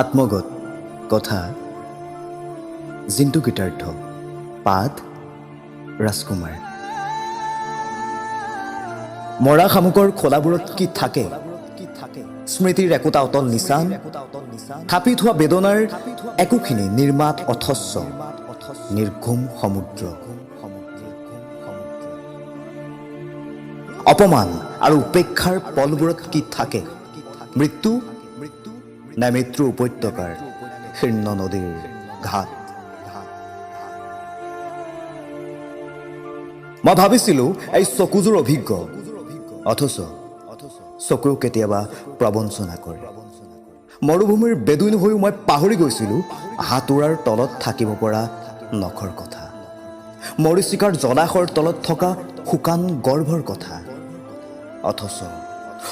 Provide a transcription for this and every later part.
আত্মগত কথা জিন্তু গীতাৰ্থ পাঠ ৰাজকুমাৰ। মৰা শামুকৰ খোলাবোৰত কি থাকে? স্মৃতিৰ একোটা অটল নিচান, থাপি থোৱা বেদনাৰ একোখিনি নিৰ্মাত অথস্য নিৰ্ঘুম সমুদ্ৰ। অপমান আৰু উপেক্ষাৰ পলবোৰত কি থাকে? মৃত্যু নে মৃত্যু উপত্যকাৰ শীৰ্ণ নদীৰ ঘাট। মই ভাবিছিলোঁ এই চকুযোৰ অভিজ্ঞ, অথচ চকুও কেতিয়াবা প্ৰবঞ্চনা কৰে। মৰুভূমিৰ বেদুইন হৈও মই পাহৰি গৈছিলোঁ হাতোৰাৰ তলত থাকিব পৰা নখৰ কথা, মৰীচিকাৰ জলাশয়ৰ তলত থকা শুকান গৰ্ভৰ কথা। অথচ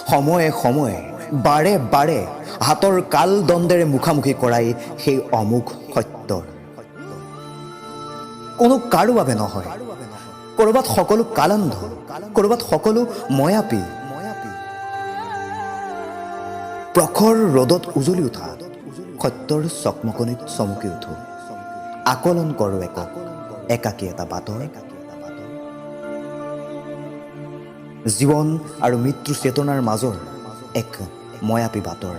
সময়ে সময়ে বাৰে বাৰে হাতৰ কাল দণ্ডেৰে মুখামুখি কৰাই সেই অমোঘ সত্যৰ। কোনো কাৰো বাবে নহয়, ক'ৰবাত সকলো কালান্ধ, ক'ৰবাত সকলো ময়াপী। প্ৰখৰ ৰ'দত উজলি উঠা সত্যৰ চকমকনিত চমকি উঠো, আকলন কৰোঁ একক একাকী এটা বাটৰ। জীৱন আৰু মৃত্যু চেতনাৰ মাজৰ এক ময়াপী বাটৰ।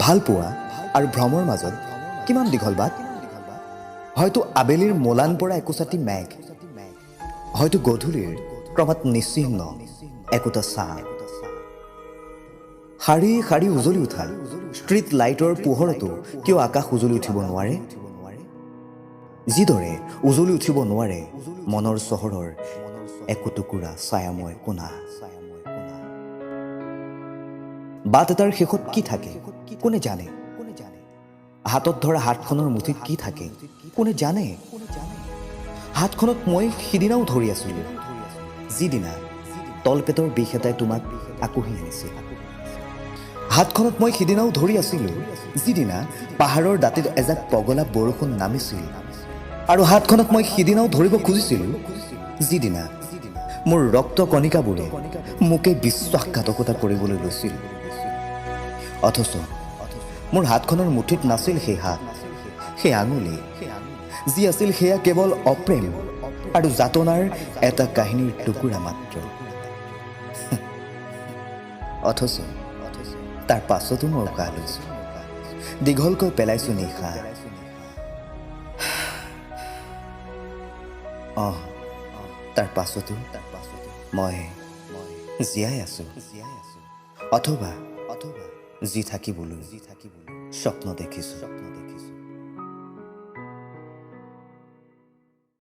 ভালপোৱা আৰু ভ্ৰমৰ মাজত কিমান দীঘল বাট? হয়তো আবেলিৰ মোলান পৰা একোচাতি মেঘ, হয়তো গধূলিৰ ক্ৰমাৎ নিচিহ্ন একোটা ছাঁ। শাৰী শাৰী উজলি উঠা ষ্ট্ৰীট লাইটৰ পোহৰতো কিয় আকাশ উজলি উঠিব নোৱাৰে? যিদৰে উজলি উঠিব নোৱাৰে মনৰ চহৰৰ একোটুকুৰা ছায়াময় কোণা। বাট এটাৰ শেষত কি থাকে কোনে জানে? হাতত ধৰা হাতখনৰ মুঠিত কি থাকে কোনে জানে? হাতখনত মই সিদিনাও ধৰি আছিলোঁ, যিদিনা তলপেটৰ বিষ এটাই তোমাক আকুহি আনিছিল। হাতখনত মই সিদিনাও ধৰি আছিলোঁ, যিদিনা পাহাৰৰ দাঁতিত এজাক পগলা বৰষুণ নামিছিল। আৰু হাতখনত মই সিদিনাও ধৰিব খুজিছিলোঁ, যিদিনা মোৰ ৰক্ত কণিকাবোৰে মোকে বিশ্বাসঘাতকতা কৰিবলৈ লৈছিল। অথচ মোৰ হাতখনৰ মুঠিত নাছিল সেই হাত, সেই আঙুলি, যি আছিল সেয়া কেৱল অপ্ৰেম আৰু যাতনাৰ এটা কাহিনীৰ টুকুৰা মাত্ৰ। অথচ তাৰ পাছতো মই উশাহ লৈছোঁ, দীঘলকৈ পেলাইছোঁ নিশা। তাৰ পাছতো মই জীয়াই আছোঁ, অথবা যি থাকিবলৈ স্বপ্ন দেখিছোঁ।